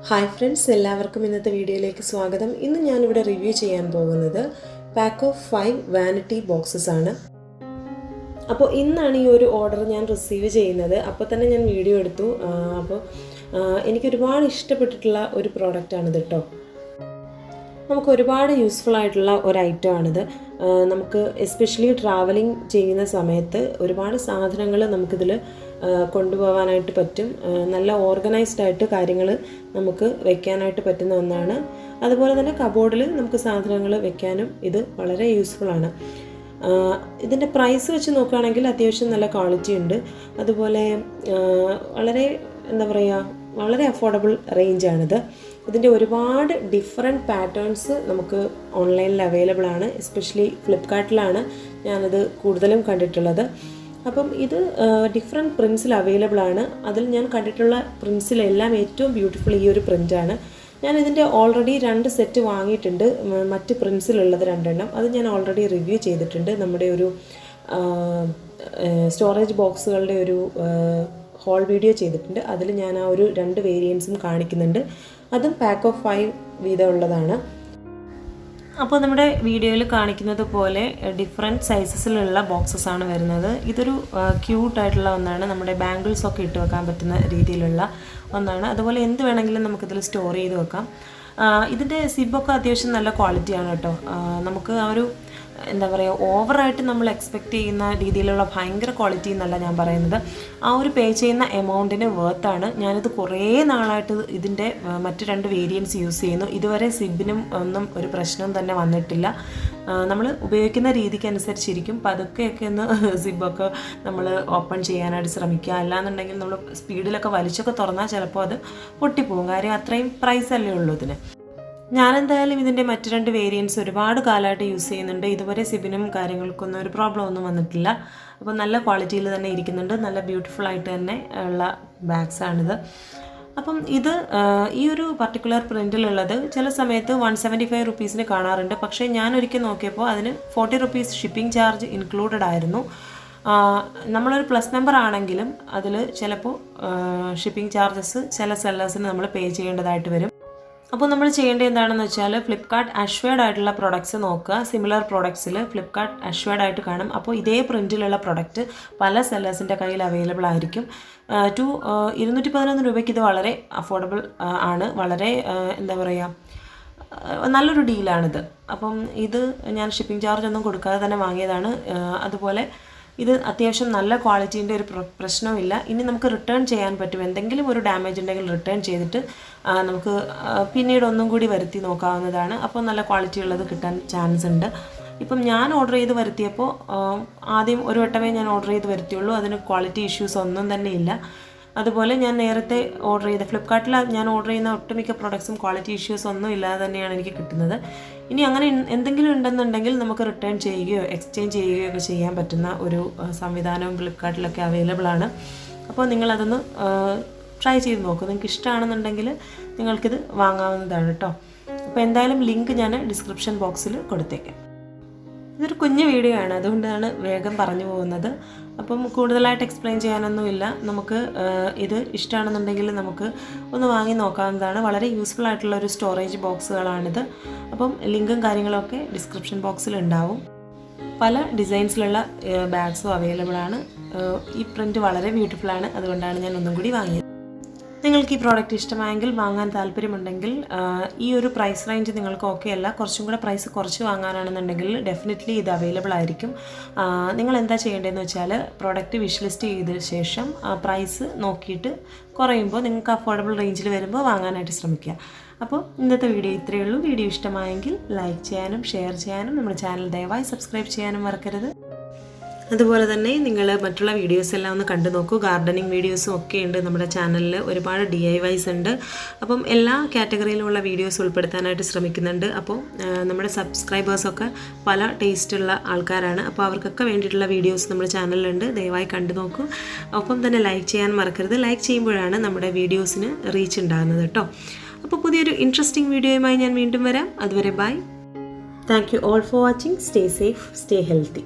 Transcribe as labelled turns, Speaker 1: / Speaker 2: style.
Speaker 1: Hi friends, എല്ലാവർക്കും ഇന്നത്തെ വീഡിയോയിലേക്ക് സ്വാഗതം. ഇന്ന് ഞാനിവിടെ റിവ്യൂ ചെയ്യാൻ പോകുന്നത് പാക്ക് ഓഫ് 5 വാനിറ്റി ബോക്സസ് ആണ്. അപ്പോൾ ഇന്നാണ് ഈ ഒരു ഓർഡർ ഞാൻ റിസീവ് ചെയ്യുന്നത്. അപ്പോൾ തന്നെ ഞാൻ വീഡിയോ എടുത്തു. അപ്പോൾ എനിക്ക് ഒരുപാട് ഇഷ്ടപ്പെട്ടിട്ടുള്ള ഒരു പ്രോഡക്റ്റാണിത് കേട്ടോ. നമുക്ക് ഒരുപാട് യൂസ്ഫുൾ ആയിട്ടുള്ള ഒരു ഐറ്റമാണിത്. നമുക്ക് എസ്പെഷ്യലി ട്രാവലിംഗ് ചെയ്യുന്ന സമയത്ത് ഒരുപാട് സാധനങ്ങൾ നമുക്കിതിൽ കൊണ്ടുപോകാനായിട്ട് പറ്റും. നല്ല ഓർഗനൈസ്ഡ് ആയിട്ട് കാര്യങ്ങൾ നമുക്ക് വെക്കാനായിട്ട് പറ്റുന്ന ഒന്നാണ്. അതുപോലെ തന്നെ കബോർഡിൽ നമുക്ക് സാധനങ്ങൾ വെക്കാനും ഇത് വളരെ യൂസ്ഫുള്ളാണ്. ഇതിൻ്റെ പ്രൈസ് വെച്ച് നോക്കുകയാണെങ്കിൽ അത്യാവശ്യം നല്ല ക്വാളിറ്റി ഉണ്ട്. അതുപോലെ വളരെ വളരെ അഫോർഡബിൾ റേഞ്ചാണിത്. ഇതിൻ്റെ ഒരുപാട് ഡിഫറെൻറ്റ് പാറ്റേൺസ് നമുക്ക് ഓൺലൈനിൽ അവൈലബിൾ ആണ്. എസ്പെഷ്യലി ഫ്ലിപ്കാർട്ടിലാണ് ഞാനത് കൂടുതലും കണ്ടിട്ടുള്ളത്. അപ്പം ഇത് ഡിഫറെൻറ്റ് പ്രിൻസിൽ അവൈലബിൾ ആണ്. അതിൽ ഞാൻ കണ്ടിട്ടുള്ള പ്രിൻസിലെല്ലാം ഏറ്റവും ബ്യൂട്ടിഫുൾ ഈ ഒരു പ്രിൻ്റാണ്. ഞാൻ ഇതിൻ്റെ ഓൾറെഡി 2 സെറ്റ് വാങ്ങിയിട്ടുണ്ട്. മറ്റ് പ്രിൻസിലുള്ളത് 2 എണ്ണം. അത് ഞാൻ ഓൾറെഡി റിവ്യൂ ചെയ്തിട്ടുണ്ട്. നമ്മുടെ ഒരു സ്റ്റോറേജ് ബോക്സുകളുടെ ഒരു ഹോൾ വീഡിയോ ചെയ്തിട്ടുണ്ട്. അതിൽ ഞാൻ ആ ഒരു 2 വേരിയൻസും കാണിക്കുന്നുണ്ട്. അതും പാക്ക് ഓഫ് 5 വീതമുള്ളതാണ്. അപ്പോൾ നമ്മുടെ വീഡിയോയിൽ കാണിക്കുന്നത് പോലെ ഡിഫറെൻറ്റ് സൈസസിലുള്ള ബോക്സസ് ആണ് വരുന്നത്. ഇതൊരു ക്യൂട്ടായിട്ടുള്ള ഒന്നാണ്. നമ്മുടെ ബാംഗിൾസൊക്കെ ഇട്ട് വെക്കാൻ പറ്റുന്ന രീതിയിലുള്ള ഒന്നാണ്. അതുപോലെ എന്ത് വേണമെങ്കിലും നമുക്കിതിൽ സ്റ്റോർ ചെയ്ത് വെക്കാം. ഇതിൻ്റെ സിബൊക്കെ അത്യാവശ്യം നല്ല ക്വാളിറ്റിയാണ് കേട്ടോ. നമുക്ക് ആ ഒരു ഓവറായിട്ട് നമ്മൾ എക്സ്പെക്റ്റ് ചെയ്യുന്ന രീതിയിലുള്ള ഭയങ്കര ക്വാളിറ്റി എന്നല്ല ഞാൻ പറയുന്നത്. ആ ഒരു പേ ചെയ്യുന്ന എമൗണ്ടിന് വേർത്താണ്. ഞാനിത് കുറേ നാളായിട്ട് ഇതിൻ്റെ മറ്റ് 2 വേരിയൻറ്റ്സ് യൂസ് ചെയ്യുന്നു. ഇതുവരെ സിബിനും ഒന്നും ഒരു പ്രശ്നം തന്നെ വന്നിട്ടില്ല. നമ്മൾ ഉപയോഗിക്കുന്ന രീതിക്ക് അനുസരിച്ചിരിക്കും. പതുക്കെയൊക്കെ ഒന്ന് സിബൊക്കെ നമ്മൾ ഓപ്പൺ ചെയ്യാനായിട്ട് ശ്രമിക്കുക. അല്ലാന്നുണ്ടെങ്കിൽ നമ്മൾ സ്പീഡിലൊക്കെ വലിച്ചൊക്കെ തുറന്നാൽ ചിലപ്പോൾ അത് പൊട്ടിപ്പോകും. കാര്യം അത്രയും പ്രൈസ് അല്ലേ ഉള്ളൂ ഇതിന്. ഞാനെന്തായാലും ഇതിൻ്റെ മറ്റ് 2 വേരിയൻറ്റ്സ് ഒരുപാട് കാലമായിട്ട് യൂസ് ചെയ്യുന്നുണ്ട്. ഇതുവരെ സിബിനും കാര്യങ്ങൾക്കൊന്നും ഒരു പ്രോബ്ലം ഒന്നും വന്നിട്ടില്ല. അപ്പോൾ നല്ല ക്വാളിറ്റിയിൽ തന്നെ ഇരിക്കുന്നുണ്ട്. നല്ല ബ്യൂട്ടിഫുൾ ആയിട്ട് തന്നെ ഉള്ള ബാഗ്സാണിത്. അപ്പം ഇത് ഈ ഒരു പർട്ടിക്കുലർ പ്രിൻറ്റിലുള്ളത് ചില സമയത്ത് 175 റുപ്പീസിന് കാണാറുണ്ട്. പക്ഷേ ഞാൻ ഒരിക്കൽ നോക്കിയപ്പോൾ അതിന് 40 റുപ്പീസ് ഷിപ്പിംഗ് ചാർജ് ഇൻക്ലൂഡഡ് ആയിരുന്നു. നമ്മളൊരു പ്ലസ് നമ്പർ ആണെങ്കിലും അതിൽ ചിലപ്പോൾ ഷിപ്പിംഗ് ചാർജസ് ചില സെല്ലേഴ്സിന് നമ്മൾ പേ ചെയ്യേണ്ടതായിട്ട് വരും. അപ്പോൾ നമ്മൾ ചെയ്യേണ്ടത് എന്താണെന്ന് വെച്ചാൽ ഫ്ലിപ്കാർട്ട് അഷ്വേർഡ് ആയിട്ടുള്ള പ്രൊഡക്ട്സ് നോക്കുക. സിമിലർ പ്രൊഡക്ട്സിൽ ഫ്ലിപ്കാർട്ട് അഷ്വേർഡ് ആയിട്ട് കാണും. അപ്പോൾ ഇതേ പ്രിൻറ്റിലുള്ള പ്രൊഡക്റ്റ് പല സെല്ലേഴ്സിൻ്റെ കയ്യിൽ അവൈലബിൾ ആയിരിക്കും. 211 രൂപയ്ക്ക് ഇത് വളരെ അഫോർഡബിൾ ആണ്. വളരെ നല്ലൊരു ഡീലാണിത്. അപ്പം ഇത് ഞാൻ ഷിപ്പിംഗ് ചാർജ് ഒന്നും കൊടുക്കാതെ തന്നെ വാങ്ങിയതാണ്. അതുപോലെ ഇത് അത്യാവശ്യം നല്ല ക്വാളിറ്റീൻ്റെ ഒരു പ്രശ്നമില്ല. ഇനി നമുക്ക് റിട്ടേൺ ചെയ്യാൻ പറ്റും. എന്തെങ്കിലും ഒരു ഡാമേജ് ഉണ്ടെങ്കിൽ റിട്ടേൺ ചെയ്തിട്ട് നമുക്ക് പിന്നീട് ഒന്നും കൂടി വരുത്തി നോക്കാവുന്നതാണ്. അപ്പോൾ നല്ല ക്വാളിറ്റി ഉള്ളത് കിട്ടാൻ ചാൻസ് ഉണ്ട്. ഇപ്പം ഞാൻ ഓർഡർ ചെയ്ത് വരുത്തിയപ്പോൾ ആദ്യം ഒരു വട്ടമേ ഞാൻ ഓർഡർ ചെയ്ത് വരുത്തിയുള്ളൂ. അതിന് ക്വാളിറ്റി ഇഷ്യൂസ് ഒന്നും തന്നെ ഇല്ല. അതുപോലെ ഞാൻ നേരത്തെ ഓർഡർ ചെയ്ത ഫ്ലിപ്കാർട്ടിൽ ഞാൻ ഓർഡർ ചെയ്യുന്ന ഒട്ടുമിക്ക പ്രൊഡക്ട്സും ക്വാളിറ്റി ഇഷ്യൂസ് ഒന്നും ഇല്ലാതെ തന്നെയാണ് എനിക്ക് കിട്ടുന്നത്. ഇനി അങ്ങനെ എന്തെങ്കിലും ഉണ്ടെന്നുണ്ടെങ്കിൽ നമുക്ക് റിട്ടേൺ ചെയ്യുകയോ എക്സ്ചേഞ്ച് ചെയ്യുകയോ ഒക്കെ ചെയ്യാൻ പറ്റുന്ന ഒരു സംവിധാനവും ഫ്ലിപ്കാർട്ടിലൊക്കെ അവൈലബിൾ ആണ്. അപ്പോൾ നിങ്ങളതൊന്ന് ട്രൈ ചെയ്ത് നോക്കൂ. നിങ്ങൾക്ക് ഇഷ്ടമാണെന്നുണ്ടെങ്കിൽ നിങ്ങൾക്കിത് വാങ്ങാവുന്നതാണ് കേട്ടോ. അപ്പോൾ എന്തായാലും ലിങ്ക് ഞാൻ ഡിസ്ക്രിപ്ഷൻ ബോക്സിൽ കൊടുത്തേക്കാം. ഇതൊരു കുഞ്ഞു വീഡിയോ ആണ്, അതുകൊണ്ടാണ് വേഗം പറഞ്ഞു പോകുന്നത്. അപ്പം കൂടുതലായിട്ട് എക്സ്പ്ലെയിൻ ചെയ്യാനൊന്നുമില്ല. നമുക്ക് ഇത് ഇഷ്ടമാണെന്നുണ്ടെങ്കിൽ നമുക്ക് ഒന്ന് വാങ്ങി നോക്കാവുന്നതാണ്. വളരെ യൂസ്ഫുൾ ആയിട്ടുള്ള ഒരു സ്റ്റോറേജ് ബോക്സുകളാണിത്. അപ്പം ലിങ്കും കാര്യങ്ങളൊക്കെ ഡിസ്ക്രിപ്ഷൻ ബോക്സിൽ ഉണ്ടാവും. പല ഡിസൈൻസിലുള്ള ബാഗ്സും അവൈലബിൾ ആണ്. ഈ പ്രിൻറ്റ് വളരെ ബ്യൂട്ടിഫുള്ളാണ്. അതുകൊണ്ടാണ് ഞാൻ ഒന്നും കൂടി വാങ്ങിയത്. നിങ്ങൾക്ക് ഈ പ്രോഡക്റ്റ് ഇഷ്ടമായെങ്കിൽ വാങ്ങാൻ താല്പര്യമുണ്ടെങ്കിൽ ഈ ഒരു പ്രൈസ് റേഞ്ച് നിങ്ങൾക്ക് ഓക്കെ അല്ല, കുറച്ചും കൂടെ പ്രൈസ് കുറച്ച് വാങ്ങാനാണെന്നുണ്ടെങ്കിൽ ഡെഫിനറ്റ്ലി ഇത് അവൈലബിൾ ആയിരിക്കും. നിങ്ങൾ എന്താ ചെയ്യേണ്ടതെന്ന് വെച്ചാൽ പ്രോഡക്റ്റ് വിഷ് ലിസ്റ്റ് ചെയ്ത ശേഷം പ്രൈസ് നോക്കിയിട്ട് കുറയുമ്പോൾ നിങ്ങൾക്ക് അഫോർഡബിൾ റേഞ്ചിൽ വരുമ്പോൾ വാങ്ങാനായിട്ട് ശ്രമിക്കുക. അപ്പോൾ ഇന്നത്തെ വീഡിയോ ഇത്രയേ ഉള്ളൂ. വീഡിയോ ഇഷ്ടമായെങ്കിൽ ലൈക്ക് ചെയ്യാനും ഷെയർ ചെയ്യാനും നമ്മുടെ ചാനൽ ദയവായി സബ്സ്ക്രൈബ് ചെയ്യാനും മറക്കരുത്. അതുപോലെ തന്നെ നിങ്ങൾ മറ്റുള്ള വീഡിയോസ് എല്ലാം ഒന്ന് കണ്ടു നോക്കൂ. ഗാർഡനിങ് വീഡിയോസും ഒക്കെ ഉണ്ട് നമ്മുടെ ചാനലിൽ. ഒരുപാട് DIYs ഉണ്ട്. അപ്പം എല്ലാ കാറ്റഗറിയിലുമുള്ള വീഡിയോസ് ഉൾപ്പെടുത്താനായിട്ട് ശ്രമിക്കുന്നുണ്ട്. അപ്പോൾ നമ്മുടെ സബ്സ്ക്രൈബേഴ്സൊക്കെ പല ടേസ്റ്റുള്ള ആൾക്കാരാണ്. അപ്പോൾ അവർക്കൊക്കെ വേണ്ടിയിട്ടുള്ള വീഡിയോസ് നമ്മുടെ ചാനലിലുണ്ട്. ദയവായി കണ്ടു നോക്കൂ. ഒപ്പം തന്നെ ലൈക്ക് ചെയ്യാൻ മറക്കരുത്. ലൈക്ക് ചെയ്യുമ്പോഴാണ് നമ്മുടെ വീഡിയോസിന് റീച്ച് ഉണ്ടാകുന്നത് കേട്ടോ. അപ്പോൾ പുതിയൊരു ഇൻട്രസ്റ്റിംഗ് വീഡിയോയുമായി ഞാൻ വീണ്ടും വരാം. അതുവരെ bye. Thank you all for watching. Stay safe, stay healthy.